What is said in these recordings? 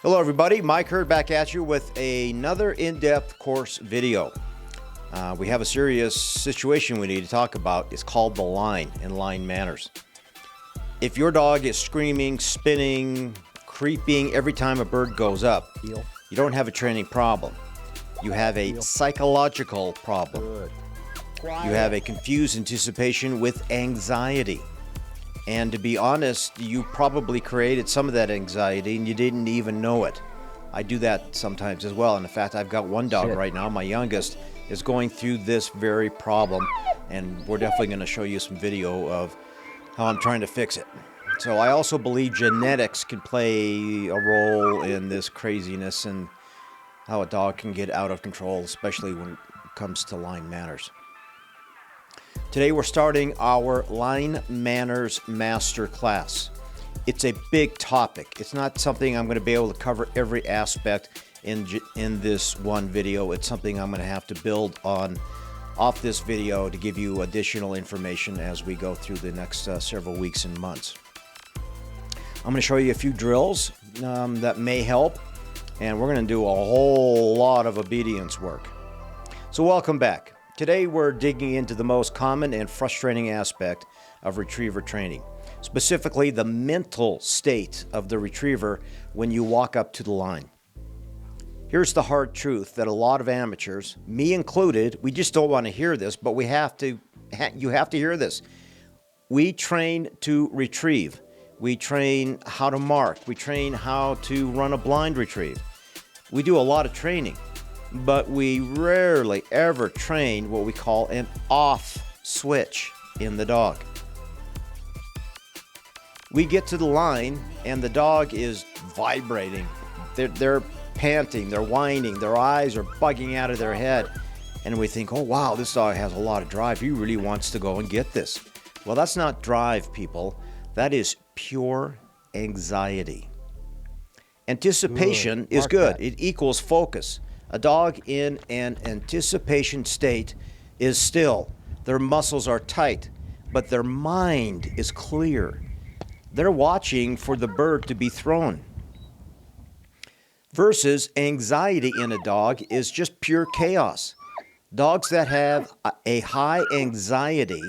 Hello everybody, Mike Hurd back at you with another in-depth course video. We have a serious situation we need to talk about. It's called the line and line manners. If your dog is screaming, spinning, creeping every time a bird goes up, you don't have a training problem. You have a psychological problem. You have a confused anticipation with anxiety. And to be honest, you probably created some of that anxiety and you didn't even know it. I do that sometimes as well. And in fact, I've got one dog right now, my youngest, is going through this very problem. And we're definitely going to show you some video of how I'm trying to fix it. So I also believe genetics can play a role in this craziness and how a dog can get out of control, especially when it comes to line manners. Today we're starting our Line Manners Master Class. It's a big topic. It's not something I'm going to be able to cover every aspect in this one video. It's something I'm going to have to build on off this video to give you additional information as we go through the next several weeks and months. I'm going to show you a few drills that may help, and we're going to do a whole lot of obedience work. So welcome back. Today we're digging into the most common and frustrating aspect of retriever training, specifically the mental state of the retriever when you walk up to the line. Here's the hard truth that a lot of amateurs, me included, we just don't want to hear this, but you have to hear this. We train to retrieve. We train how to mark. We train how to run a blind retrieve. We do a lot of training. But we rarely ever train what we call an off switch in the dog. We get to the line and the dog is vibrating. They're panting, they're whining, their eyes are bugging out of their head. And we think, oh wow, this dog has a lot of drive. He really wants to go and get this. Well, that's not drive, people. That is pure anxiety. Anticipation is good. It equals focus. A dog in an anticipation state is still. Their muscles are tight, but their mind is clear. They're watching for the bird to be thrown. Versus anxiety in a dog is just pure chaos. Dogs that have a high anxiety,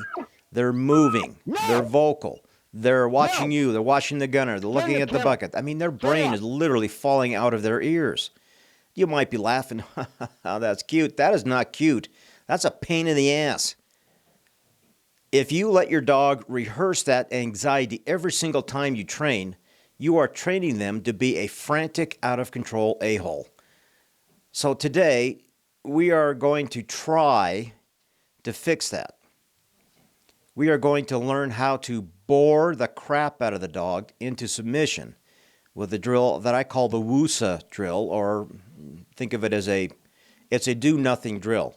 they're moving, they're vocal, they're watching you, they're watching the gunner, they're looking at the bucket. I mean, their brain is literally falling out of their ears. You might be laughing, oh, that's cute. That is not cute. That's a pain in the ass. If you let your dog rehearse that anxiety every single time you train, you are training them to be a frantic, out-of-control a-hole. So today, we are going to try to fix that. We are going to learn how to bore the crap out of the dog into submission with a drill that I call the Woosah Drill, or think of it as it's a do-nothing drill.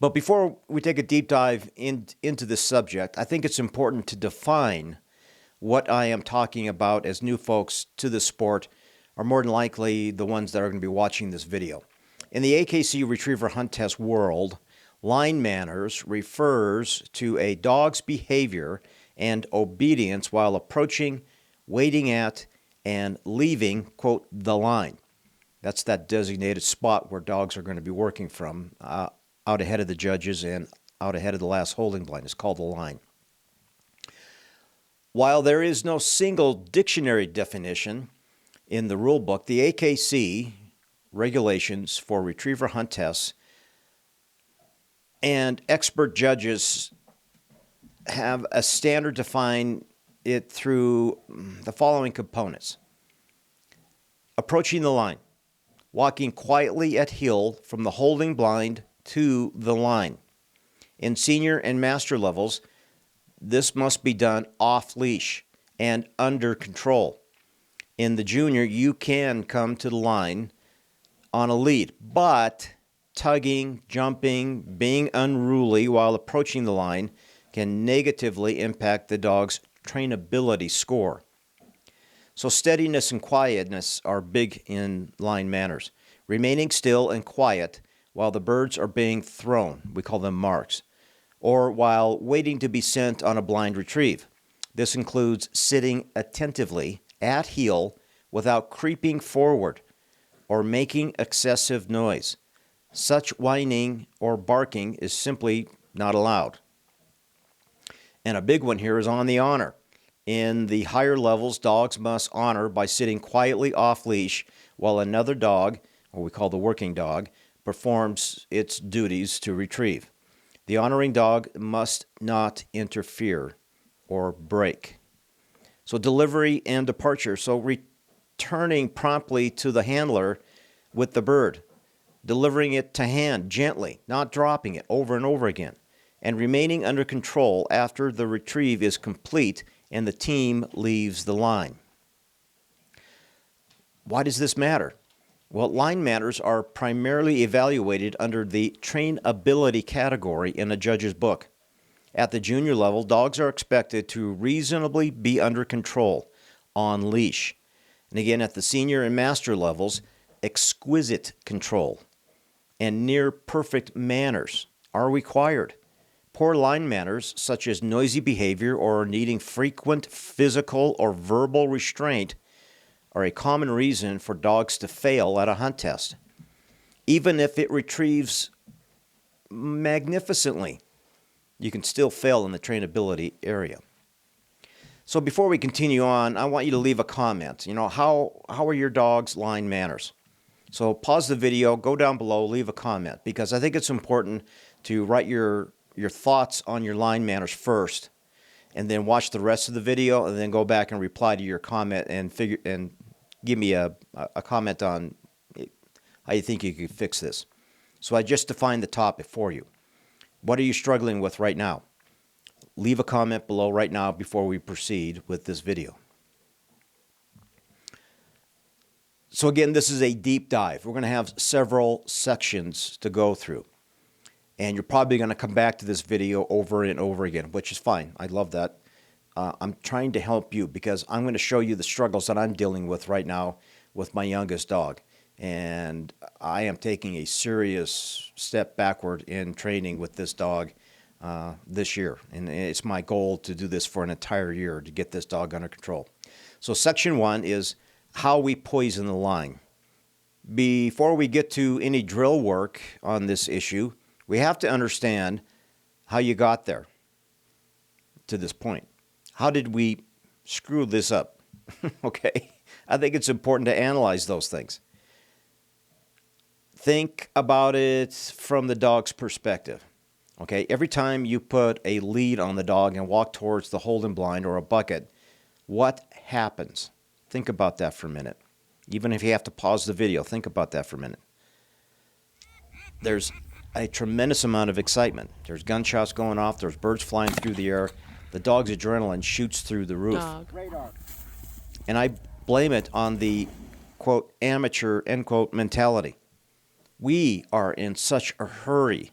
But before we take a deep dive into this subject, I think it's important to define what I am talking about, as new folks to the sport are more than likely the ones that are going to be watching this video. In the AKC Retriever Hunt Test world, line manners refers to a dog's behavior and obedience while approaching, waiting at, and leaving, quote, the line. That's that designated spot where dogs are going to be working from, out ahead of the judges and out ahead of the last holding blind. It's called the line. While there is no single dictionary definition in the rule book, the AKC regulations for retriever hunt tests and expert judges have a standard define it through the following components. Approaching the line, walking quietly at heel from the holding blind to the line. In senior and master levels, this must be done off leash and under control. In the junior, you can come to the line on a lead, but tugging, jumping, being unruly while approaching the line can negatively impact the dog's trainability score. So steadiness and quietness are big in line manners. Remaining still and quiet while the birds are being thrown, we call them marks, or while waiting to be sent on a blind retrieve. This includes sitting attentively at heel without creeping forward or making excessive noise. Such whining or barking is simply not allowed. And a big one here is on the honor. In the higher levels, dogs must honor by sitting quietly off leash while another dog, or we call the working dog, performs its duties to retrieve. The honoring dog must not interfere or break. So delivery and departure. So returning promptly to the handler with the bird, delivering it to hand gently, not dropping it over and over again, and remaining under control after the retrieve is complete and the team leaves the line. Why does this matter? Well, line manners are primarily evaluated under the trainability category in a judge's book. At the junior level, dogs are expected to reasonably be under control on leash. And again, at the senior and master levels, exquisite control and near perfect manners are required. Poor line manners, such as noisy behavior or needing frequent physical or verbal restraint, are a common reason for dogs to fail at a hunt test. Even if it retrieves magnificently, you can still fail in the trainability area. So before we continue on, I want you to leave a comment. How are your dog's line manners? So pause the video, go down below, leave a comment, because I think it's important to write your thoughts on your line manners first, and then watch the rest of the video, and then go back and reply to your comment and give me a comment on how you think you could fix this. So I just defined the topic for you. What are you struggling with right now? Leave a comment below right now before we proceed with this video. So again, this is a deep dive. We're going to have several sections to go through. And you're probably going to come back to this video over and over again, which is fine. I love that. I'm trying to help you because I'm going to show you the struggles that I'm dealing with right now with my youngest dog. And I am taking a serious step backward in training with this dog this year. And it's my goal to do this for an entire year to get this dog under control. So section 1 is how we poison the line. Before we get to any drill work on this issue, we have to understand how you got there to this point. How did we screw this up? Okay, I think it's important to analyze those things. Think about it from the dog's perspective. Okay, every time you put a lead on the dog and walk towards the holding blind or a bucket, what happens? Think about that for a minute. Even if you have to pause the video, think about that for a minute. There's a tremendous amount of excitement. There's gunshots going off. There's birds flying through the air. The dog's adrenaline shoots through the roof. And I blame it on the, quote, amateur, end quote, mentality. We are in such a hurry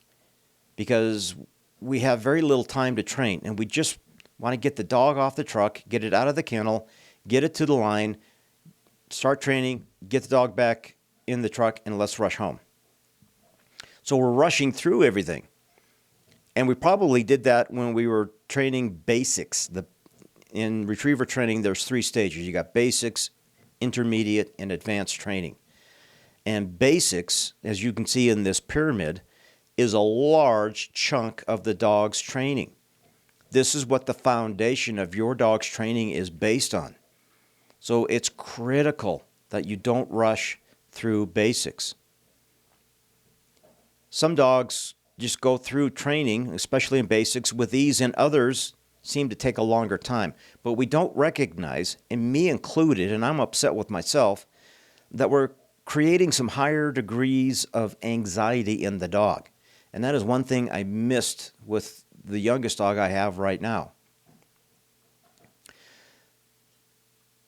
because we have very little time to train, and we just want to get the dog off the truck, get it out of the kennel, get it to the line, start training, get the dog back in the truck, and let's rush home. So we're rushing through everything. And we probably did that when we were training basics. In retriever training, there's 3 stages. You got basics, intermediate, and advanced training. And basics, as you can see in this pyramid, is a large chunk of the dog's training. This is what the foundation of your dog's training is based on. So it's critical that you don't rush through basics. Some dogs just go through training, especially in basics, with ease, and others seem to take a longer time. But we don't recognize, and me included, and I'm upset with myself, that we're creating some higher degrees of anxiety in the dog. And that is one thing I missed with the youngest dog I have right now.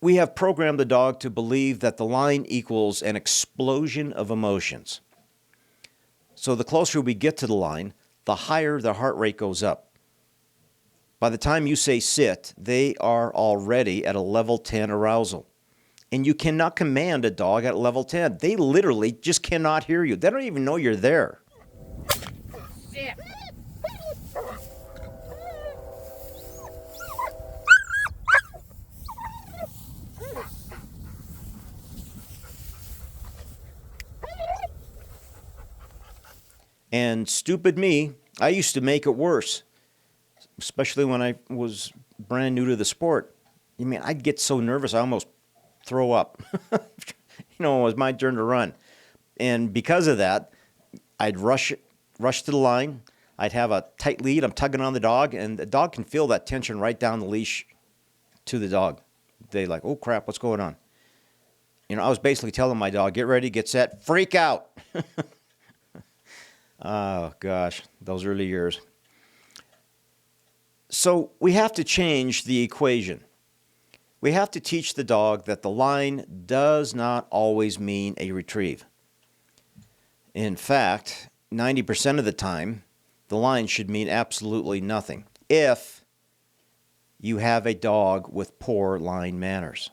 We have programmed the dog to believe that the line equals an explosion of emotions. So the closer we get to the line, the higher the heart rate goes up. By the time you say sit, they are already at a level 10 arousal. And you cannot command a dog at level 10. They literally just cannot hear you. They don't even know you're there. Sit. And stupid me, I used to make it worse, especially when I was brand new to the sport. I mean, I'd get so nervous I almost throw up. It was my turn to run. And because of that, I'd rush to the line. I'd have a tight lead. I'm tugging on the dog, and the dog can feel that tension right down the leash to the dog. They like, oh, crap, what's going on? I was basically telling my dog, get ready, get set, freak out. Oh, gosh, those early years. So we have to change the equation. We have to teach the dog that the line does not always mean a retrieve. In fact, 90% of the time, the line should mean absolutely nothing if you have a dog with poor line manners.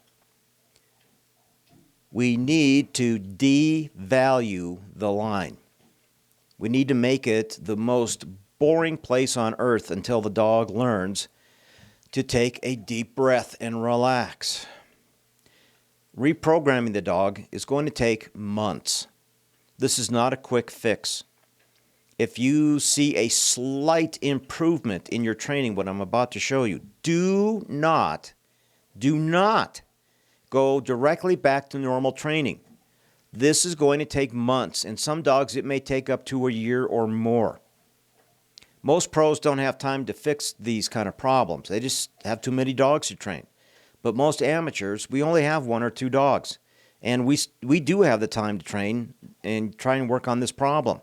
We need to devalue the line. We need to make it the most boring place on earth until the dog learns to take a deep breath and relax. Reprogramming the dog is going to take months. This is not a quick fix. If you see a slight improvement in your training, what I'm about to show you, do not go directly back to normal training. This is going to take months, and some dogs it may take up to a year or more. Most pros don't have time to fix these kind of problems. They just have too many dogs to train. But most amateurs, we only have 1 or 2 dogs. And we do have the time to train and try and work on this problem.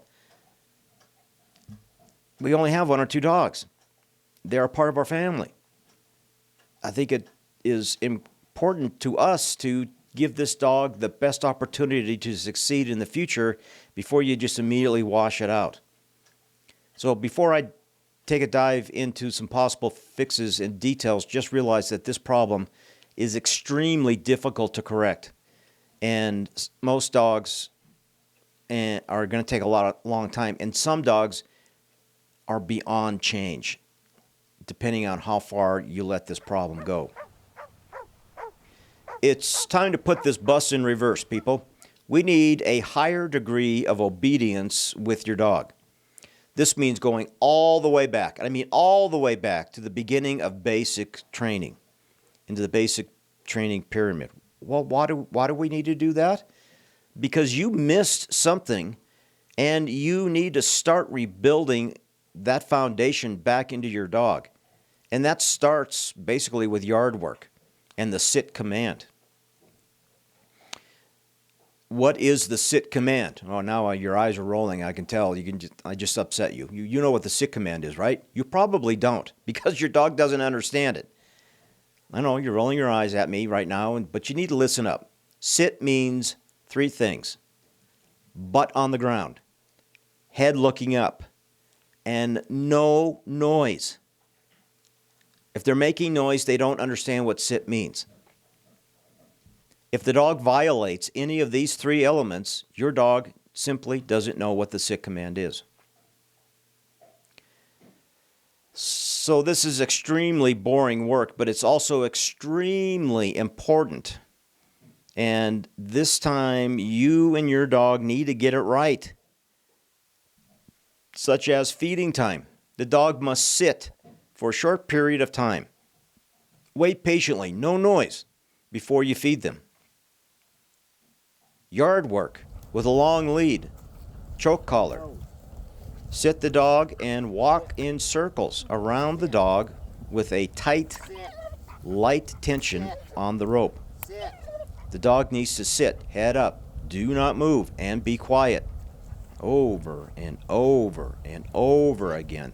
We only have 1 or 2 dogs. They are part of our family. I think it is important to us to give this dog the best opportunity to succeed in the future before you just immediately wash it out. So before I take a dive into some possible fixes and details, just realize that this problem is extremely difficult to correct. And most dogs are going to take a long time. And some dogs are beyond change, depending on how far you let this problem go. It's time to put this bus in reverse, people. We need a higher degree of obedience with your dog. This means going all the way back. I mean all the way back to the beginning of basic training, into the basic training pyramid. Well, why do we need to do that? Because you missed something, and you need to start rebuilding that foundation back into your dog. And that starts basically with yard work and the sit command. What is the sit command? Oh, now your eyes are rolling. I can tell. I just upset you. You know what the sit command is, right? You probably don't, because your dog doesn't understand it. I know you're rolling your eyes at me right now, but you need to listen up. Sit means 3 things: butt on the ground, head looking up, and no noise. If they're making noise, they don't understand what sit means. If the dog violates any of these 3 elements, your dog simply doesn't know what the sit command is. So this is extremely boring work, but it's also extremely important. And this time, you and your dog need to get it right. Such as feeding time. The dog must sit for a short period of time. Wait patiently, no noise, before you feed them. Yard work with a long lead, choke collar. Sit the dog and walk in circles around the dog with a tight, light tension on the rope. The dog needs to sit, head up, do not move, and be quiet. Over and over and over again.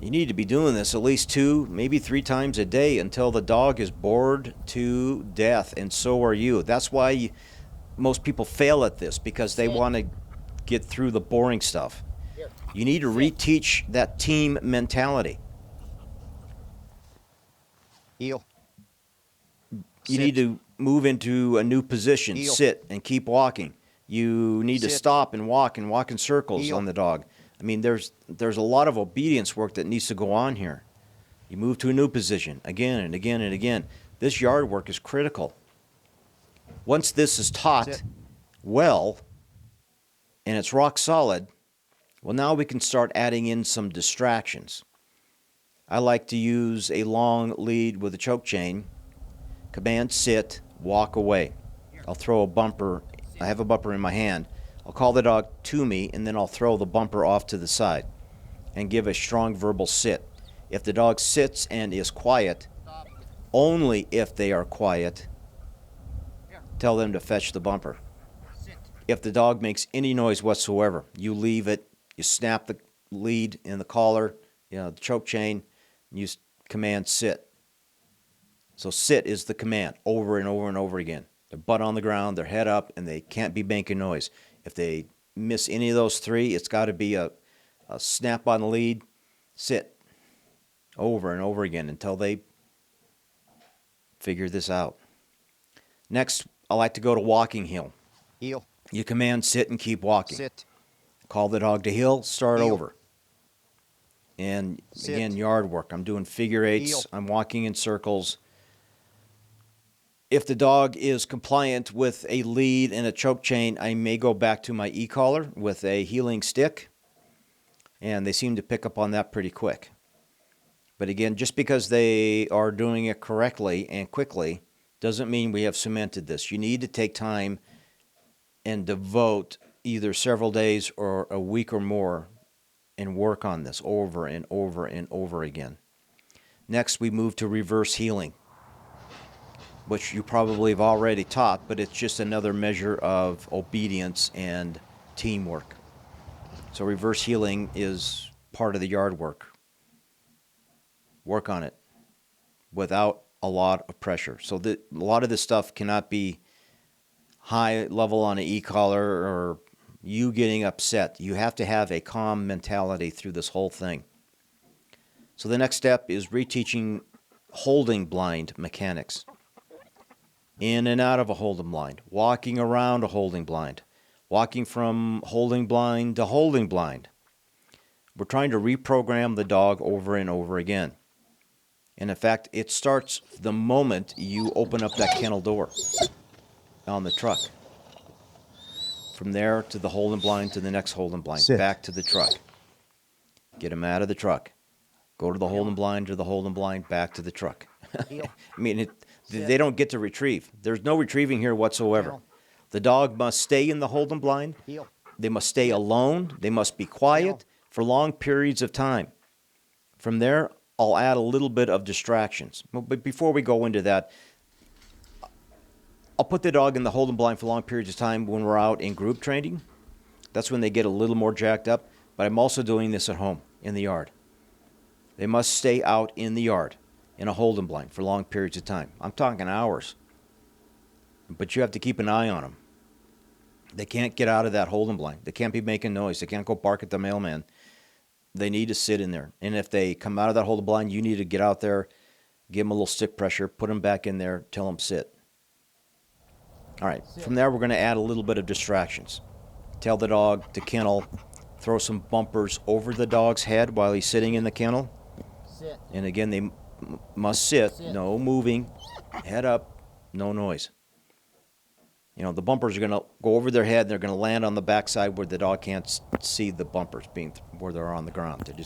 You need to be doing this at least 2, maybe 3 times a day until the dog is bored to death, and so are you. That's why most people fail at this, because they want to get through the boring stuff. You need to reteach that team mentality. Heel. You need to move into a new position, Heel. sit, and keep walking. You need to stop and walk in circles Heel. on the dog. I mean, there's a lot of obedience work that needs to go on here. You move to a new position again and again and again. This yard work is critical. Once this is taught well and it's rock solid, Well, now we can start adding in some distractions. I like to use a long lead with a choke chain, command sit, walk away. I'll throw a bumper. I have a bumper in my hand. I'll call the dog to me, and then I'll throw the bumper off to the side and give a strong verbal sit. If the dog sits and is quiet, only if they are quiet, tell them to fetch the bumper. If the dog makes any noise whatsoever, you leave it, you snap the lead in the collar, the choke chain, and you command sit. So sit is the command over and over and over again. Their butt on the ground, their head up, and they can't be making noise. If they miss any of those three, it's got to be a snap on the lead, sit, over and over again until they figure this out. Next, I like to go to walking heel. Heel. You command sit and keep walking. Sit. Call the dog to heel, start Heel. over. And Sit. again, yard work. I'm doing figure eights. Heel. I'm walking in circles. If the dog is compliant with a lead and a choke chain, I may go back to my e-collar with a heeling stick. And they seem to pick up on that pretty quick. But again, just because they are doing it correctly and quickly doesn't mean we have cemented this. You need to take time and devote either several days or a week or more and work on this over and over and over again. Next, we move to reverse heeling, which you probably have already taught, but it's just another measure of obedience and teamwork. So reverse heeling is part of the yard work. Work on it without a lot of pressure. So a lot of this stuff cannot be high level on an e-collar or you getting upset. You have to have a calm mentality through this whole thing. So the next step is reteaching holding blind mechanics. In and out of a holding blind, walking around a holding blind, walking from holding blind to holding blind. We're trying to reprogram the dog over and over again. And in fact, it starts the moment you open up that kennel door on the truck. From there to the holding blind to the next holding blind, Sit. back to the truck. Get them out of the truck. Go to the holding blind to the holding blind, back to the truck. I mean, they don't get to retrieve. There's no retrieving here whatsoever. Heel. The dog must stay in the holding blind. Heel. They must stay alone. They must be quiet for long periods of time. From there, I'll add a little bit of distractions. But before we go into that, I'll put the dog in the holding blind for long periods of time when we're out in group training. That's when they get a little more jacked up. But I'm also doing this at home, in the yard. They must stay out in the yard in a holding blind for long periods of time. I'm talking hours. But you have to keep an eye on them. They can't get out of that holding blind. They can't be making noise. They can't go bark at the mailman. They need to sit in there. And if they come out of that holding blind, you need to get out there, give them a little stick pressure, put them back in there, tell them sit. All right, from there we're going to add a little bit of distractions. Tell the dog to kennel, throw some bumpers over the dog's head while he's sitting in the kennel. Sit. And again, they must sit, no moving, head up, no noise. The bumpers are going to go over their head, and they're going to land on the backside where the dog can't see the bumpers where they're on the ground. They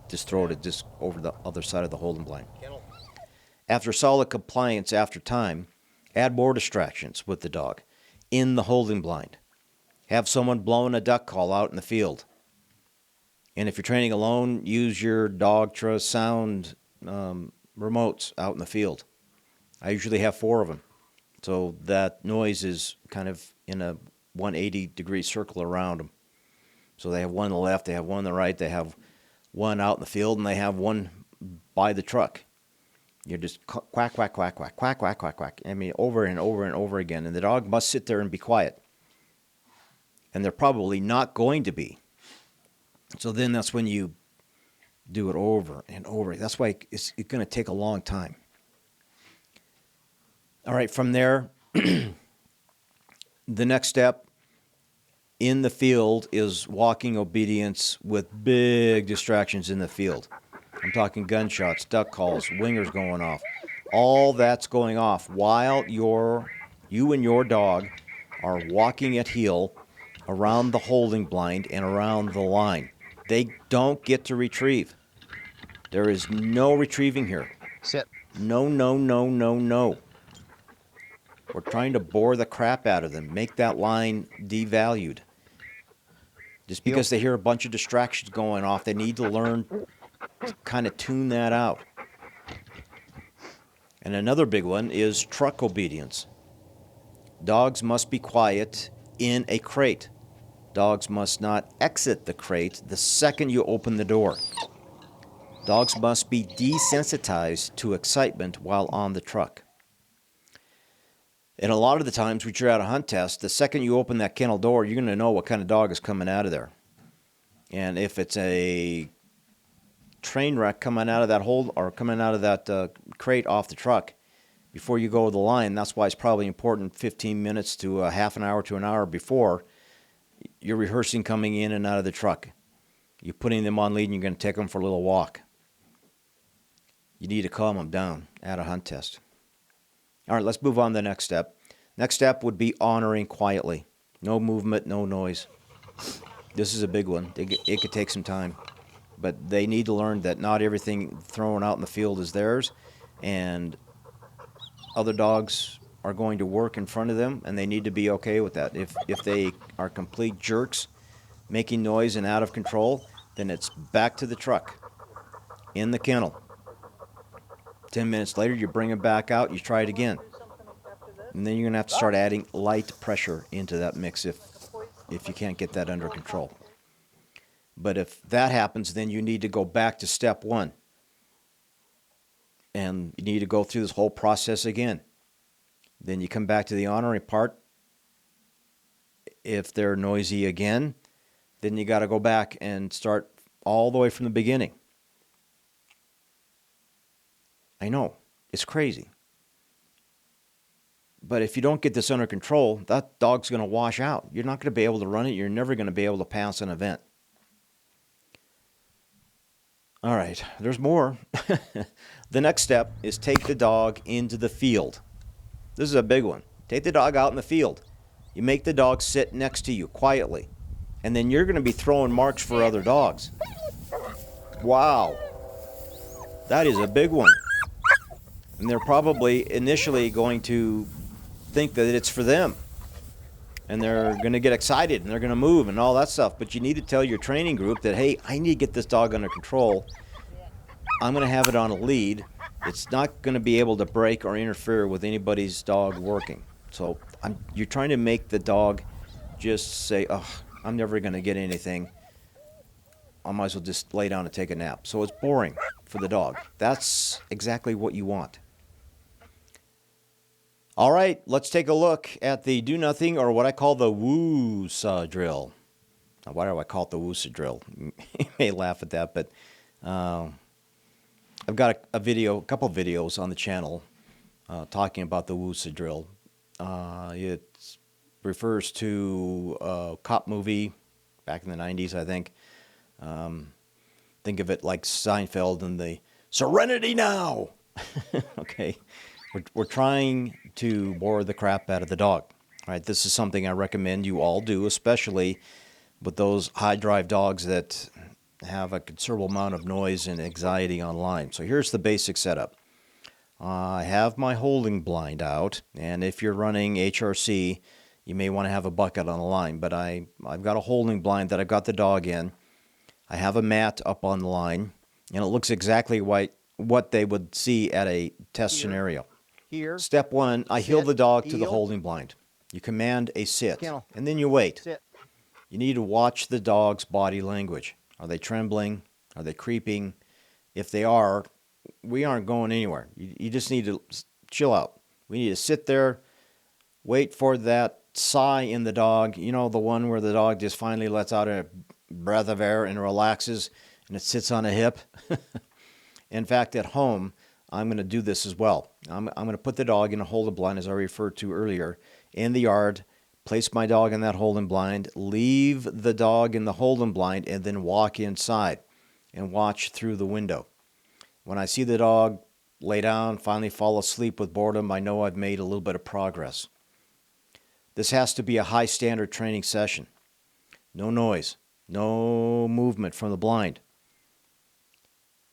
just throw it just over the other side of the holding blind. After solid compliance after time, add more distractions with the dog in the holding blind. Have someone blowing a duck call out in the field. And if you're training alone, use your Dogtra sound remotes out in the field. I usually have 4 of them. So that noise is kind of in a 180-degree circle around them. So they have one on the left, they have one on the right, they have one out in the field, and they have one by the truck. You're just quack, quack, quack, quack, quack, quack, quack, quack. I mean, over and over and over again. And the dog must sit there and be quiet. And they're probably not going to be. So then that's when you do it over and over. That's why it's going to take a long time. All right, from there, the next step in the field is walking obedience with big distractions in the field. I'm talking gunshots, duck calls, wingers going off. All that's going off while you and your dog are walking at heel around the holding blind and around the line. They don't get to retrieve. There is no retrieving here. Sit. No, no, no, no, no. We're trying to bore the crap out of them, make that line devalued. Just because they hear a bunch of distractions going off, they need to learn to kind of tune that out. And another big one is truck obedience. Dogs must be quiet in a crate. Dogs must not exit the crate the second you open the door. Dogs must be desensitized to excitement while on the truck. And a lot of the times when you're at a hunt test, the second you open that kennel door, you're going to know what kind of dog is coming out of there. And if it's a train wreck coming out of that hole or coming out of that crate off the truck, before you go to the line, that's why it's probably important 15 minutes to a half an hour to an hour before you're rehearsing coming in and out of the truck. You're putting them on lead and you're going to take them for a little walk. You need to calm them down at a hunt test. All right, let's move on to the next step. Next step would be honoring quietly. No movement, no noise. This is a big one. It could take some time. But they need to learn that not everything thrown out in the field is theirs. And other dogs are going to work in front of them, and they need to be okay with that. If they are complete jerks, making noise and out of control, then it's back to the truck, in the kennel. 10 minutes later, you bring them back out, you try it again. And then you're going to have to start adding light pressure into that mix if you can't get that under control. But if that happens, then you need to go back to step one. And you need to go through this whole process again. Then you come back to the honoring part. If they're noisy again, then you got to go back and start all the way from the beginning. I know, it's crazy. But if you don't get this under control, that dog's going to wash out. You're not going to be able to run it. You're never going to be able to pass an event. All right, there's more. The next step is take the dog into the field. This is a big one. Take the dog out in the field. You make the dog sit next to you quietly. And then you're going to be throwing marks for other dogs. Wow. That is a big one. And they're probably initially going to think that it's for them. And they're going to get excited and they're going to move and all that stuff. But you need to tell your training group that, hey, I need to get this dog under control. I'm going to have it on a lead. It's not going to be able to break or interfere with anybody's dog working. So you're trying to make the dog just say, oh, I'm never going to get anything. I might as well just lay down and take a nap. So it's boring for the dog. That's exactly what you want. All right, let's take a look at the do nothing, or what I call the Woosah Drill. Now, why do I call it the Woosah Drill? You may laugh at that, but I've got a couple of videos on the channel talking about the Woosah Drill. It refers to a cop movie back in the 90s, I think. Think of it like Seinfeld and the Serenity Now. Okay, we're trying to bore the crap out of the dog. All right, this is something I recommend you all do, especially with those high drive dogs that have a considerable amount of noise and anxiety online. So here's the basic setup. I have my holding blind out, and if you're running HRC, you may want to have a bucket on the line, but I've got a holding blind that I've got the dog in. I have a mat up on the line, and it looks exactly what they would see at a test scenario. Here. Step one, I heel the dog to the holding blind. You command a sit, Kennel. and then you wait. Sit. You need to watch the dog's body language. Are they trembling? Are they creeping? If they are, we aren't going anywhere. You just need to chill out. We need to sit there, wait for that sigh in the dog. You know, the one where the dog just finally lets out a breath of air and relaxes, and it sits on a hip. In fact, at home, I'm going to do this as well. I'm going to put the dog in a holding blind, as I referred to earlier, in the yard, place my dog in that holding blind, leave the dog in the holding blind, and then walk inside and watch through the window. When I see the dog lay down, finally fall asleep with boredom, I know I've made a little bit of progress. This has to be a high standard training session. No noise. No movement from the blind.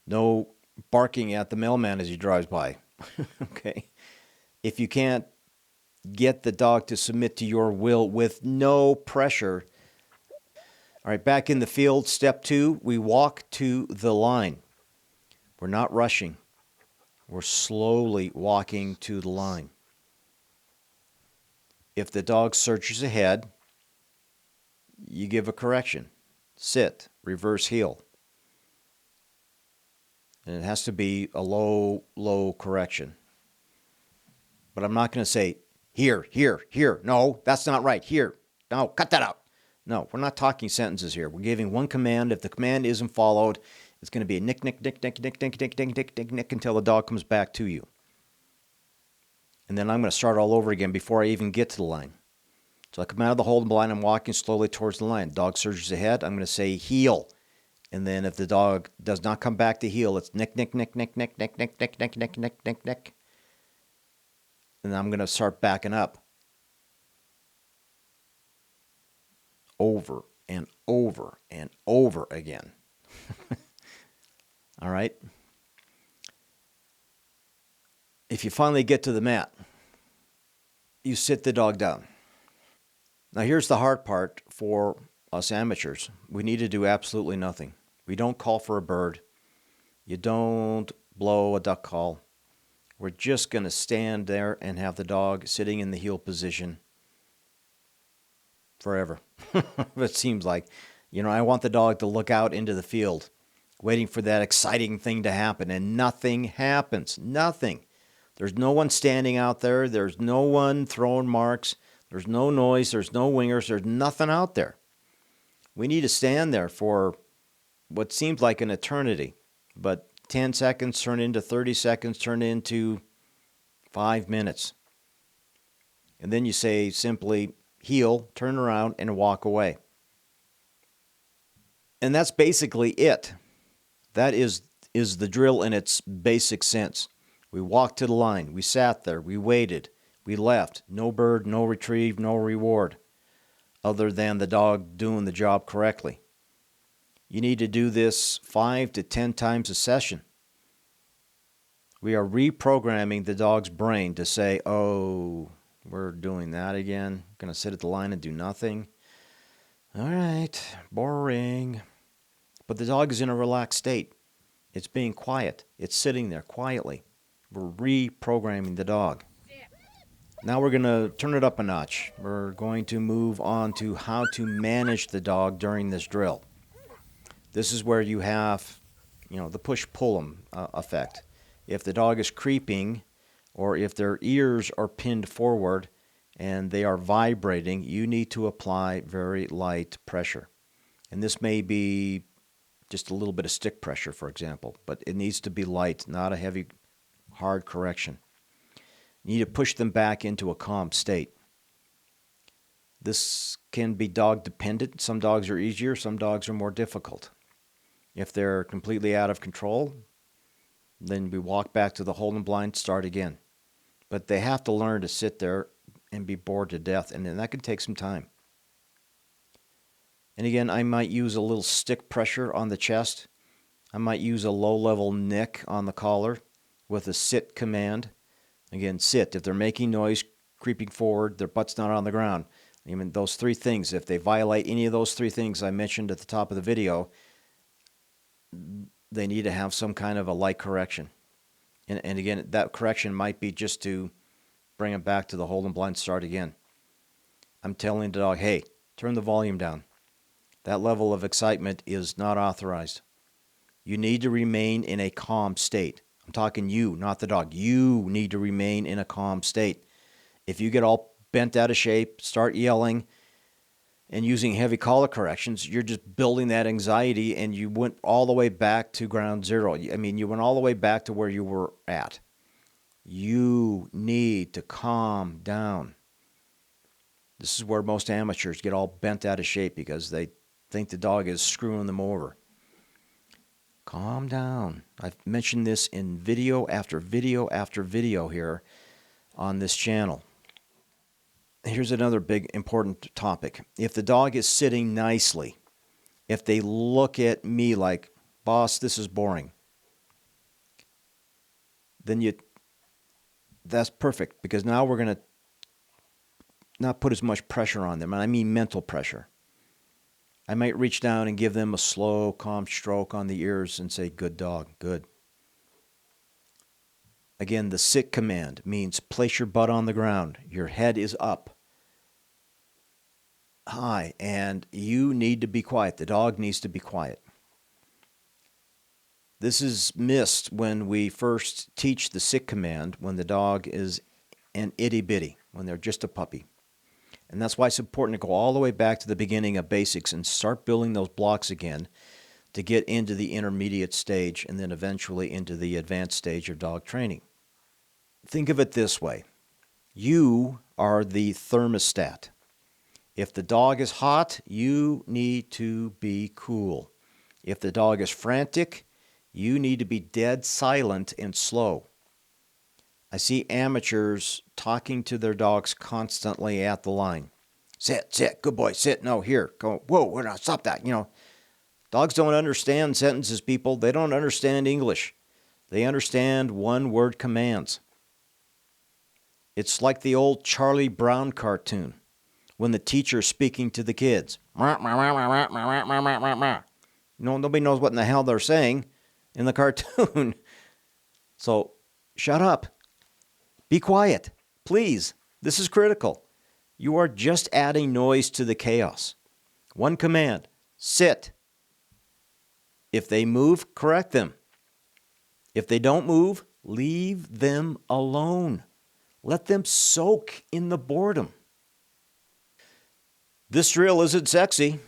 No barking at the mailman as he drives by. Okay? If you can't get the dog to submit to your will with no pressure. All right, back in the field, step 2, we walk to the line. We're not rushing. We're slowly walking to the line. If the dog surges ahead, you give a correction. Sit, reverse heel. And it has to be a low, low correction. But I'm not going to say, here, here, here. No, that's not right. Here. No, cut that out. No, we're not talking sentences here. We're giving one command. If the command isn't followed, it's going to be a nick, nick, nick, nick, nick, nick, nick, nick, nick, nick, nick until the dog comes back to you. And then I'm going to start all over again before I even get to the line. So I come out of the holding blind. I'm walking slowly towards the line. Dog surges ahead. I'm going to say heel. And then if the dog does not come back to heel, it's nick, nick, nick, nick, nick, nick, nick, nick, nick, nick, nick, nick, nick. And I'm going to start backing up. Over and over and over again. All right? If you finally get to the mat, you sit the dog down. Now here's the hard part for us amateurs. We need to do absolutely nothing. We don't call for a bird. You don't blow a duck call. We're just going to stand there and have the dog sitting in the heel position forever. It seems like, I want the dog to look out into the field, waiting for that exciting thing to happen, and nothing happens. Nothing. There's no one standing out there. There's no one throwing marks. There's no noise. There's no wingers. There's nothing out there. We need to stand there for what seems like an eternity, but 10 seconds turn into 30 seconds, turn into 5 minutes. And then you say simply, heel, turn around, and walk away. And that's basically it. That is the drill in its basic sense. We walked to the line. We sat there. We waited. We left. No bird, no retrieve, no reward, other than the dog doing the job correctly. You need to do this 5 to 10 times a session. We are reprogramming the dog's brain to say, oh, we're doing that again. Going to sit at the line and do nothing. All right, boring. But the dog is in a relaxed state. It's being quiet. It's sitting there quietly. We're reprogramming the dog. Now we're going to turn it up a notch. We're going to move on to how to manage the dog during this drill. This is where you have, the push-pull-'em effect. If the dog is creeping, or if their ears are pinned forward and they are vibrating, you need to apply very light pressure. And this may be just a little bit of stick pressure, for example, but it needs to be light, not a heavy, hard correction. You need to push them back into a calm state. This can be dog dependent. Some dogs are easier, some dogs are more difficult. If they're completely out of control, then we walk back to the holding blind, start again. But they have to learn to sit there and be bored to death, and then that can take some time. And again, I might use a little stick pressure on the chest. I might use a low-level nick on the collar with a sit command. Again, sit. If they're making noise, creeping forward, their butt's not on the ground. Even those 3 things, if they violate any of those 3 things I mentioned at the top of the video, they need to have some kind of a light correction. And again, that correction might be just to bring them back to the holding blind, start again. I'm telling the dog, hey, turn the volume down. That level of excitement is not authorized. You need to remain in a calm state. I'm talking you, not the dog. You need to remain in a calm state. If you get all bent out of shape, start yelling, and using heavy collar corrections, you're just building that anxiety, and you went all the way back to ground zero. I mean, you went all the way back to where you were at. You need to calm down. This is where most amateurs get all bent out of shape because they think the dog is screwing them over. Calm down. I've mentioned this in video after video after video here on this channel. Here's another big important topic. If the dog is sitting nicely, If they look at me like, boss, this is boring, then that's perfect, because now we're going to not put as much pressure on them. And I mean mental pressure. I might reach down and give them a slow, calm stroke on the ears and say, good dog, good. Again, the sit command means place your butt on the ground. Your head is up high, and you need to be quiet. The dog needs to be quiet. This is missed when we first teach the sit command when the dog is an itty-bitty, when they're just a puppy. And that's why it's important to go all the way back to the beginning of basics and start building those blocks again to get into the intermediate stage and then eventually into the advanced stage of dog training. Think of it this way. You are the thermostat. If the dog is hot, you need to be cool. If the dog is frantic, you need to be dead silent and slow. I see amateurs talking to their dogs constantly at the line. Sit, good boy, sit, no, here, go, whoa, no, stop that. Dogs don't understand sentences, people. They don't understand English. They understand one-word commands. It's like the old Charlie Brown cartoon when the teacher's speaking to the kids. Nobody knows what in the hell they're saying in the cartoon. So, shut up. Be quiet, please. This is critical. You are just adding noise to the chaos. One command, sit. If they move, correct them. If they don't move, leave them alone. Let them soak in the boredom. This drill isn't sexy.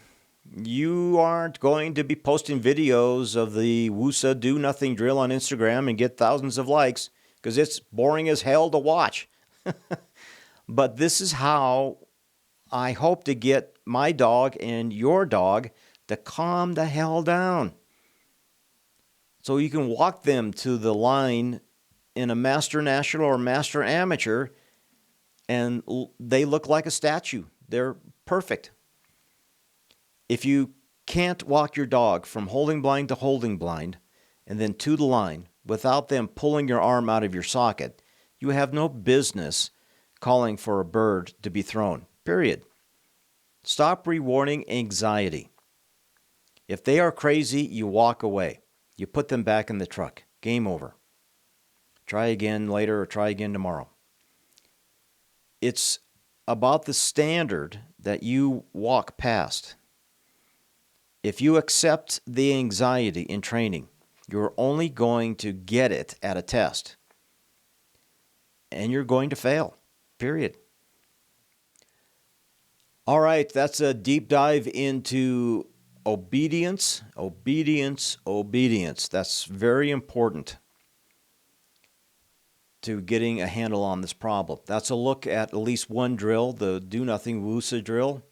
You aren't going to be posting videos of the Woosah Do Nothing drill on Instagram and get thousands of likes, because it's boring as hell to watch. But this is how I hope to get my dog and your dog to calm the hell down. So you can walk them to the line in a Master National or Master Amateur, and they look like a statue. They're perfect. If you can't walk your dog from holding blind to holding blind and then to the line without them pulling your arm out of your socket, you have no business calling for a bird to be thrown, period. Stop rewarding anxiety. If they are crazy, you walk away. You put them back in the truck. Game over. Try again later or try again tomorrow. It's about the standard that you walk past. If you accept the anxiety in training, you're only going to get it at a test. And you're going to fail. Period. All right, that's a deep dive into obedience, obedience, obedience. That's very important to getting a handle on this problem. That's a look at least one drill, the Do Nothing Woosah Drill.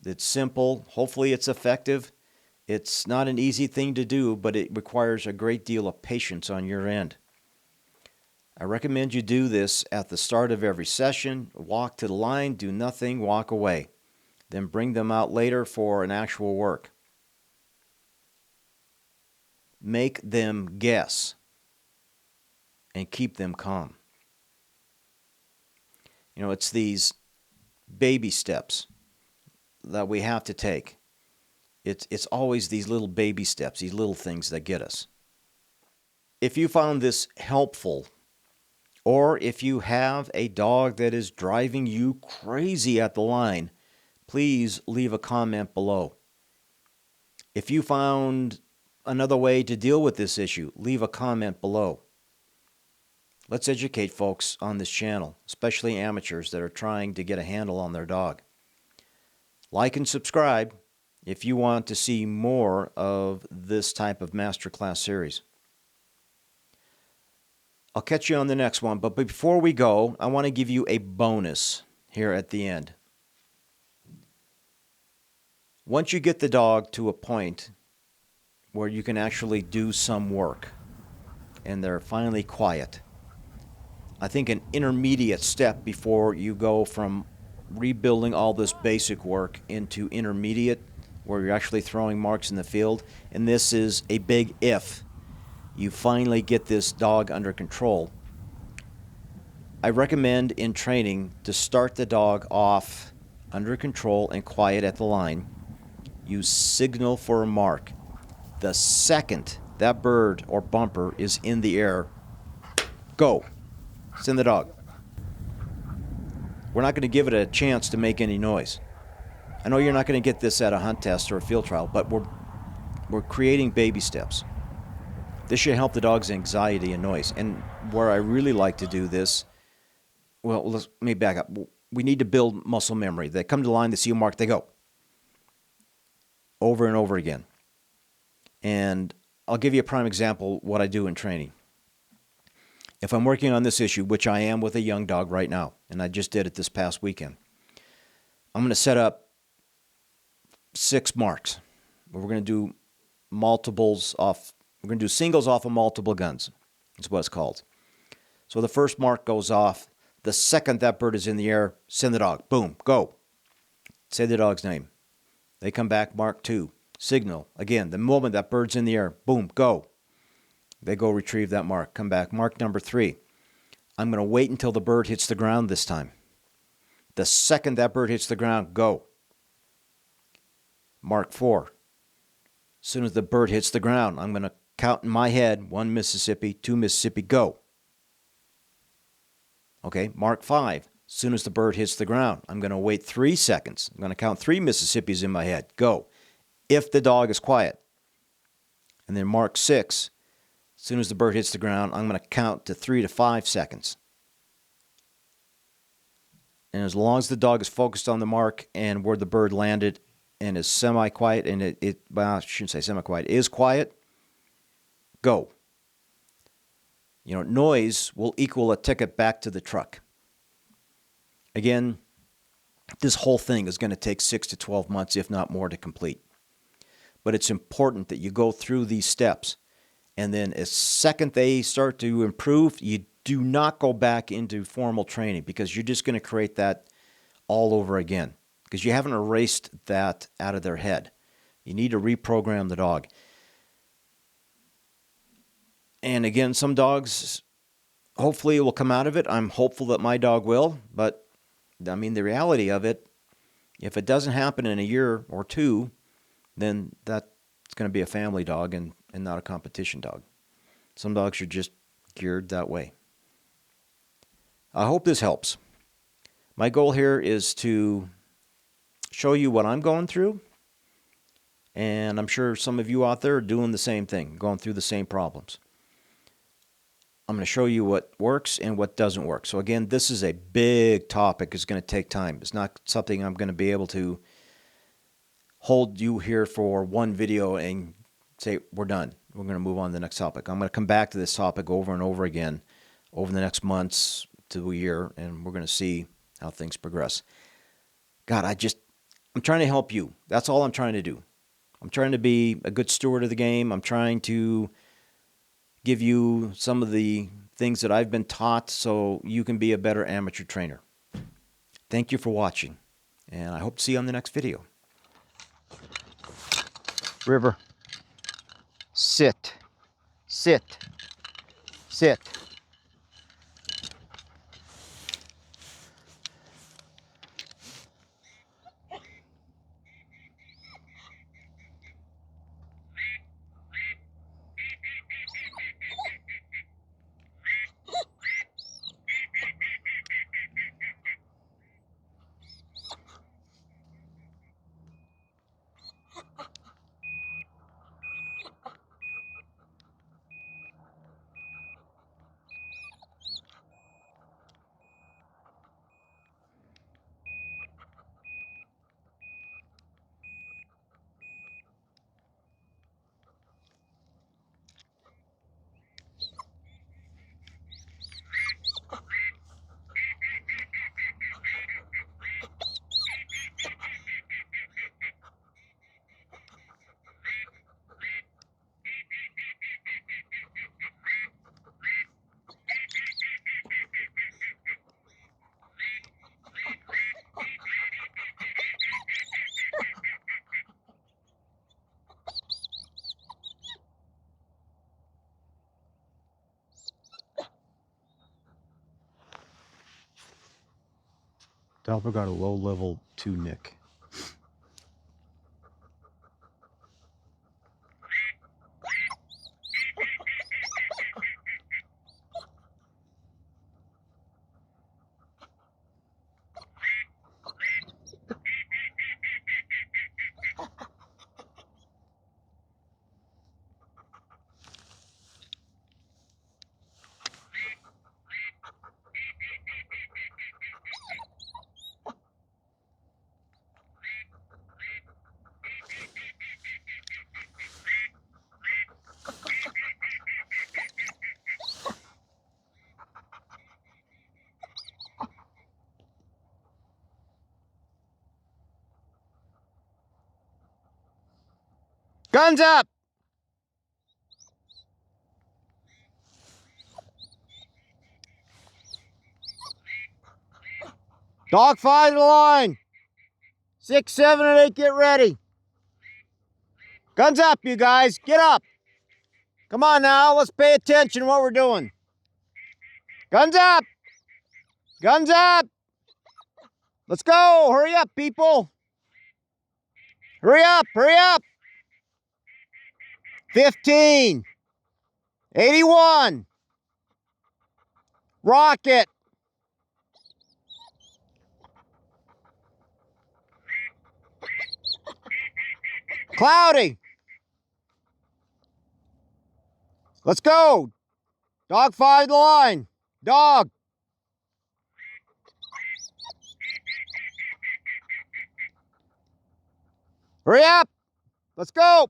It's simple. Hopefully it's effective. It's not an easy thing to do, but it requires a great deal of patience on your end. I recommend you do this at the start of every session. Walk to the line, do nothing, walk away. Then bring them out later for an actual work. Make them guess and keep them calm. It's these baby steps that we have to take. It's always these little baby steps, these little things that get us. If you found this helpful, or if you have a dog that is driving you crazy at the line, please leave a comment below. If you found another way to deal with this issue, leave a comment below. Let's educate folks on this channel, especially amateurs that are trying to get a handle on their dog. Like and subscribe if you want to see more of this type of masterclass series. I'll catch you on the next one, but before we go, I want to give you a bonus here at the end. Once you get the dog to a point where you can actually do some work and they're finally quiet, I think an intermediate step before you go from rebuilding all this basic work into intermediate where you're actually throwing marks in the field, and this is a big if, you finally get this dog under control, I recommend in training to start the dog off under control and quiet at the line. You signal for a mark. The second that bird or bumper is in the air, go. Send the dog. We're not going to give it a chance to make any noise. I know you're not going to get this at a hunt test or a field trial, but we're creating baby steps. This should help the dog's anxiety and noise. And where I really like to do this, well, let me back up. We need to build muscle memory. They come to the line, they see a mark, they go. Over and over again. And I'll give you a prime example what I do in training. If I'm working on this issue, which I am with a young dog right now, and I just did it this past weekend, I'm going to set up 6 marks. We're going to do multiples off. We're going to do singles off of multiple guns. That's what it's called. So the first mark goes off. The second that bird is in the air, send the dog. Boom, go. Say the dog's name. They come back, mark 2. Signal. Again, the moment that bird's in the air, boom, go. They go retrieve that mark. Come back. Mark number 3. I'm going to wait until the bird hits the ground this time. The second that bird hits the ground, go. Mark 4. As soon as the bird hits the ground, I'm going to count in my head, 1 Mississippi, 2 Mississippi, go. Okay, mark 5. As soon as the bird hits the ground, I'm going to wait 3 seconds. I'm going to count 3 Mississippis in my head, go. If the dog is quiet. And then mark 6. As soon as the bird hits the ground, I'm going to count to 3 to 5 seconds. And as long as the dog is focused on the mark and where the bird landed and is semi-quiet, and well, I shouldn't say semi-quiet, is quiet, go. You know, noise will equal a ticket back to the truck. Again, this whole thing is going to take 6 to 12 months, if not more, to complete. But it's important that you go through these steps. And then as second they start to improve, you do not go back into formal training, because you're just going to create that all over again, because you haven't erased that out of their head. You need to reprogram the dog. And again, some dogs, hopefully will come out of it. I'm hopeful that my dog will. But, I mean, the reality of it, if it doesn't happen in a year or 2, then that's going to be a family dog and not a competition dog. Some dogs are just geared that way. I hope this helps. My goal here is to show you what I'm going through. And I'm sure some of you out there are doing the same thing, going through the same problems. I'm going to show you what works and what doesn't work. So again, this is a big topic. It's going to take time. It's not something I'm going to be able to hold you here for one video and say, we're done. We're going to move on to the next topic. I'm going to come back to this topic over and over again over the next months to a year, and we're going to see how things progress. God, I'm trying to help you. That's all I'm trying to do. I'm trying to be a good steward of the game. I'm trying to give you some of the things that I've been taught so you can be a better amateur trainer. Thank you for watching, and I hope to see you on the next video. River. Sit. Sit. Sit. Delver got a low level 2 nick. Guns up! Dog 5 to the line. 6, 7, and 8, get ready. Guns up, you guys. Get up. Come on now, let's pay attention to what we're doing. Guns up. Guns up. Let's go. Hurry up, people. Hurry up, hurry up. 15. 81. Rocket. Cloudy. Let's go. Dog 5 to the line. Dog. Hurry up. Let's go.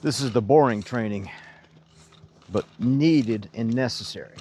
This is the boring training, but needed and necessary.